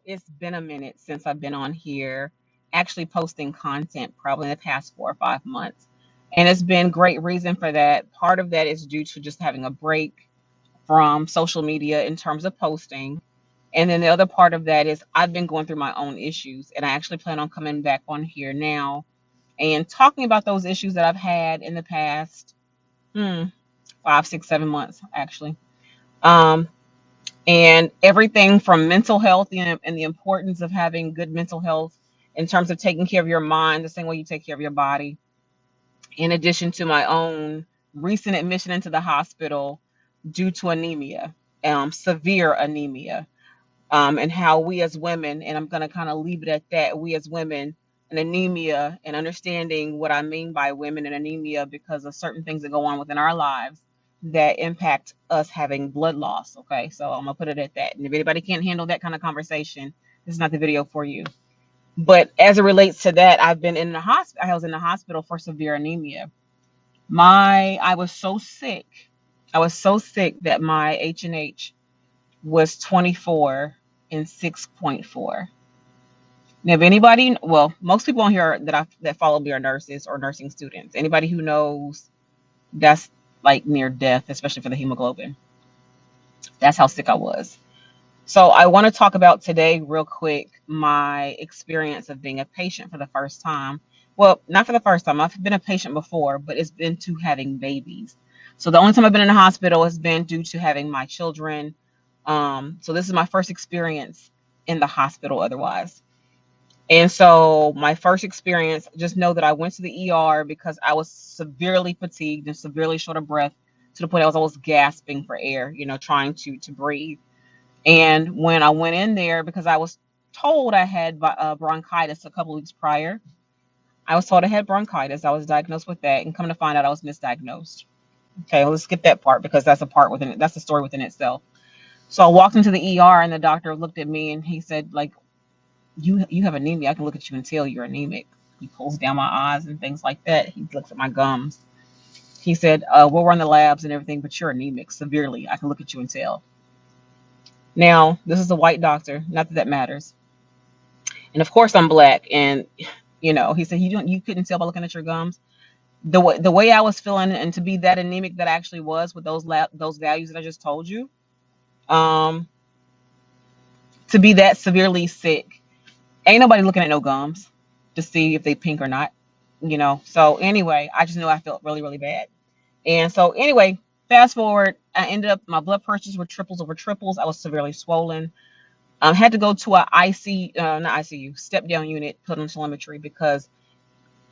it's been a minute since I've been on here actually posting content, probably in the past 4 or 5 months. And it's been great reason for that. Part of that is due to just having a break from social media in terms of posting. And then the other part of that is I've been going through my own issues, and I actually plan on coming back on here now and talking about those issues that I've had in the past 5, 6, 7 months, actually. Um, and everything from mental health and the importance of having good mental health in terms of taking care of your mind the same way you take care of your body, in addition to my own recent admission into the hospital due to anemia, severe anemia, and how we as women, and I'm going to kind of leave it at that, we as women and anemia, and understanding what I mean by women and anemia because of certain things that go on within our lives that impact us having blood loss. Okay, so I'm gonna put it at that. And if anybody can't handle that kind of conversation, this is not the video for you. But as it relates to that, I've been in the hospital. I was in the hospital for severe anemia. I was so sick. I was so sick that my H&H was 24 and 6.4. Now, if anybody, well, most people on here that follow me are nurses or nursing students. Anybody who knows, that's like near death, especially for the hemoglobin. That's how sick I was. So I want to talk about today, real quick, my experience of being a patient for the first time. Well, not for the first time. I've been a patient before, but it's been to having babies. So the only time I've been in the hospital has been due to having my children. So this is my first experience in the hospital otherwise. And so my first experience, just know that I went to the ER because I was severely fatigued and severely short of breath to the point I was almost gasping for air, trying to breathe. And when I went in there, because I was told I had bronchitis a couple weeks prior, I was told I had bronchitis. I was diagnosed with that, and come to find out I was misdiagnosed. Okay, well, let's skip that part because that's a part within it. That's a story within itself. So I walked into the ER, and the doctor looked at me and he said, like, you have anemia. I can look at you and tell you're anemic. He pulls down my eyes and things like that. He looks at my gums. He said, we'll run the labs and everything, but you're anemic severely. I can look at you and tell. Now, this is a white doctor. Not that that matters. And of course, I'm black. And he said you couldn't tell by looking at your gums. The way I was feeling, and to be that anemic that I actually was with those values that I just told you, um, to be that severely sick, ain't nobody looking at no gums to see if they pink or not. So anyway, I just knew I felt really, really bad. And so anyway, fast forward, I ended up my blood pressures were triples over triples. I was severely swollen. Had to go to a not ICU, step down unit, put on telemetry because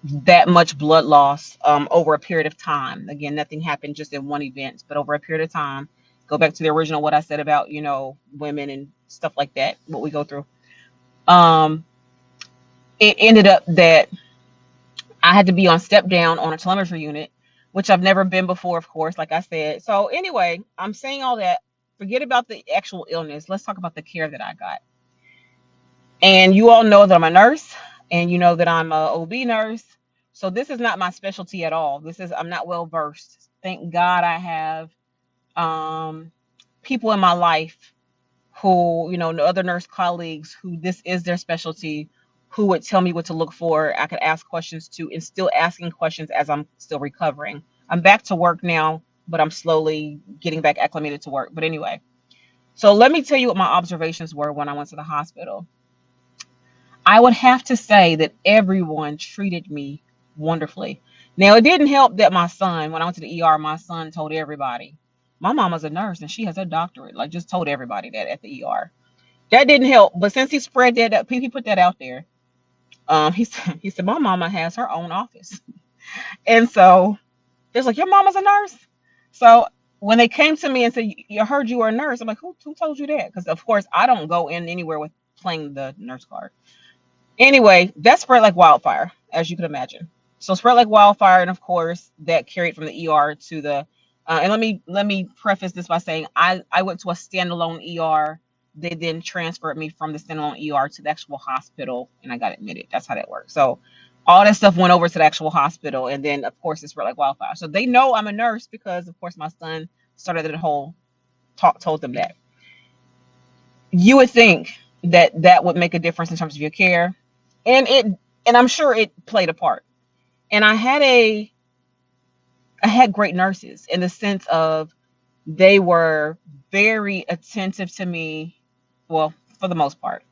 that much blood loss over a period of time. Again, nothing happened just in one event, but over a period of time. Go back to the original what I said about women and stuff like that, what we go through. Um, it ended up that I had to be on step down on a telemetry unit, which I've never been before, of course, like I said. So anyway, I'm saying all that. Forget about the actual illness. Let's talk about the care that I got. And you all know that I'm a nurse, and you know that I'm a OB nurse. So this is not my specialty at all. I'm not well versed. Thank God I have um, people in my life who, other nurse colleagues who this is their specialty, who would tell me what to look for. I could ask questions to, and still asking questions as I'm still recovering. I'm back to work now, but I'm slowly getting back acclimated to work. But anyway, so let me tell you what my observations were when I went to the hospital. I would have to say that everyone treated me wonderfully. Now, it didn't help that my son, when I went to the ER, my son told everybody, my mama's a nurse and she has a doctorate. Like, just told everybody that at the ER. That didn't help. But since he spread that, he put that out there. He said, my mama has her own office. And so there's like, your mama's a nurse? So when they came to me and said, you heard you were a nurse, I'm like, who told you that? Because, of course, I don't go in anywhere with playing the nurse card. Anyway, that spread like wildfire, as you could imagine. So spread like wildfire, and of course, that carried from the ER to the. And let me preface this by saying I went to a standalone ER. They then transferred me from the standalone ER to the actual hospital, and I got admitted. That's how that works. So all that stuff went over to the actual hospital, and then of course it spread like wildfire. So they know I'm a nurse because of course my son started the whole talk, told them that. You would think that would make a difference in terms of your care. And I'm sure it played a part. And I had great nurses in the sense of they were very attentive to me, well, for the most part.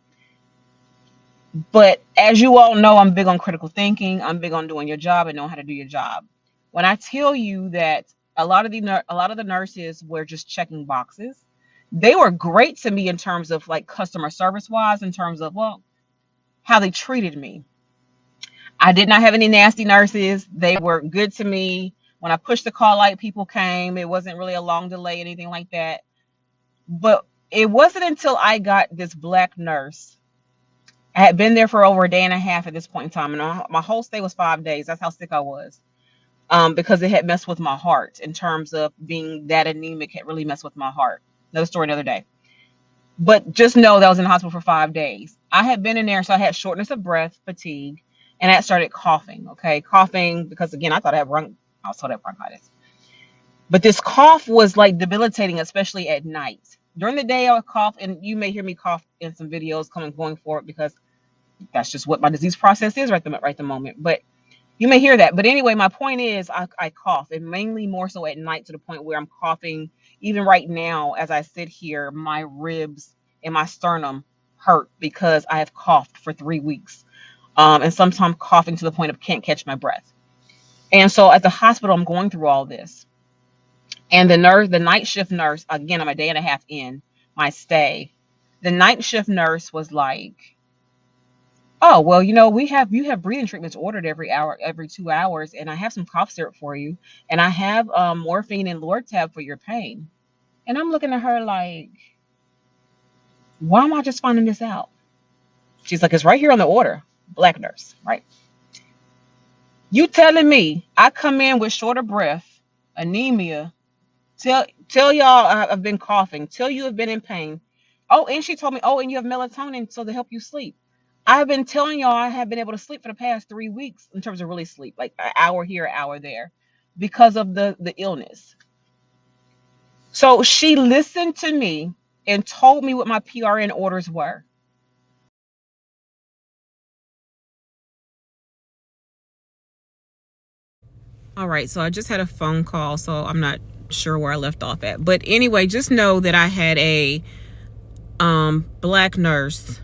But as you all know, I'm big on critical thinking. I'm big on doing your job and knowing how to do your job. When I tell you that a lot of the nurses were just checking boxes, they were great to me in terms of like customer service wise, in terms of, well, how they treated me. I did not have any nasty nurses. They were good to me. When I pushed the call light, people came. It wasn't really a long delay, anything like that. But it wasn't until I got this black nurse. I had been there for over a day and a half at this point in time, and my whole stay was 5 days. That's how sick I was, because it had messed with my heart in terms of being that anemic. Had really messed with my heart. Another story, another day. But just know that I was in the hospital for 5 days. I had been in there, so I had shortness of breath, fatigue, and I started coughing. Okay, coughing because again, I thought I was told I had bronchitis. But this cough was like debilitating, especially at night. During the day, I would cough, and you may hear me cough in some videos going forward because that's just what my disease process is right the moment. But you may hear that. But anyway, my point is I cough, and mainly more so at night to the point where I'm coughing. Even right now, as I sit here, my ribs and my sternum hurt because I have coughed for 3 weeks. And sometimes coughing to the point of can't catch my breath. And so at the hospital, I'm going through all this. And the night shift nurse, again, I'm a day and a half in my stay. The night shift nurse was like, oh, well, you have breathing treatments ordered every 2 hours, and I have some cough syrup for you, and I have morphine and Lortab for your pain. And I'm looking at her like, why am I just finding this out? She's like, it's right here on the order. Black nurse, right? You telling me I come in with shorter breath, anemia, tell y'all I've been coughing, tell you have been in pain. Oh, and she told me, oh, and you have melatonin so to help you sleep. I've been telling y'all I have been able to sleep for the past 3 weeks in terms of really sleep, like an hour here, an hour there, because of the illness. So she listened to me and told me what my PRN orders were. All right, so I just had a phone call, so I'm not sure where I left off at. But anyway, just know that I had a black nurse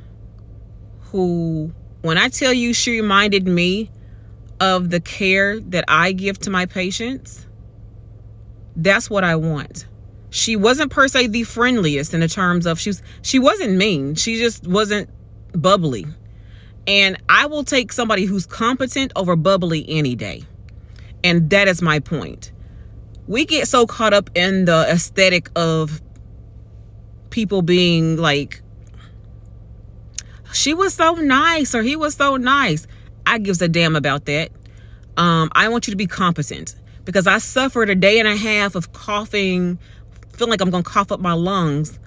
who, when I tell you she reminded me of the care that I give to my patients, that's what I want. She wasn't per se the friendliest in the terms of she wasn't mean. She just wasn't bubbly. And I will take somebody who's competent over bubbly any day. And that is my point. We get so caught up in the aesthetic of people being like, she was so nice or he was so nice. I gives a damn about that. I want you to be competent, because I suffered a day and a half of coughing, feeling like I'm going to cough up my lungs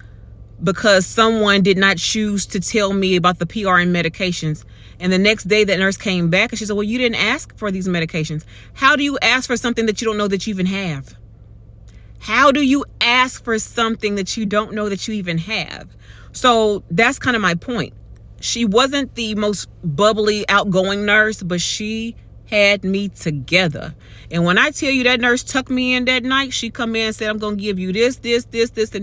because someone did not choose to tell me about the PRN medications. And the next day that nurse came back and she said, well, you didn't ask for these medications. How do you ask for something that you don't know that you even have? How do you ask for something that you don't know that you even have? So that's kind of my point. She wasn't the most bubbly, outgoing nurse, but she had me together. And when I tell you that nurse tucked me in that night, she come in and said, I'm going to give you this, and this. Then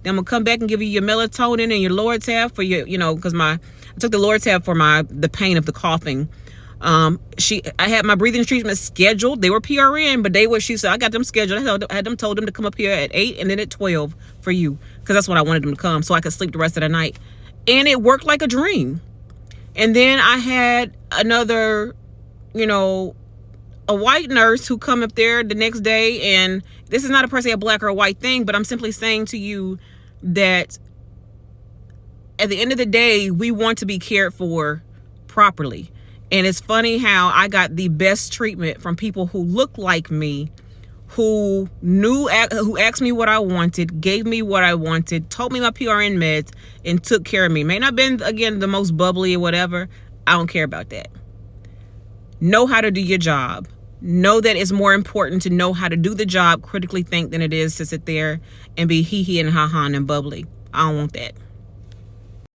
I'm going to come back and give you your melatonin and your Lortab for your, because I took the Lortab for the pain of the coughing. I had my breathing treatments scheduled. They were PRN, but she said, I got them scheduled. I had told them to come up here at 8 and then at 12 for you, because that's when I wanted them to come so I could sleep the rest of the night. And it worked like a dream. And then I had another, a white nurse who come up there the next day, and this is not per se a black or a white thing, but I'm simply saying to you that at the end of the day, we want to be cared for properly. And it's funny how I got the best treatment from people who look like me, who asked me what I wanted, gave me what I wanted, told me my PRN meds, and took care of me. May not have been, again, the most bubbly or whatever. I don't care about that. Know how to do your job. Know that it's more important to know how to do the job, critically think, than it is to sit there and be hee-hee and ha-ha and bubbly. I don't want that.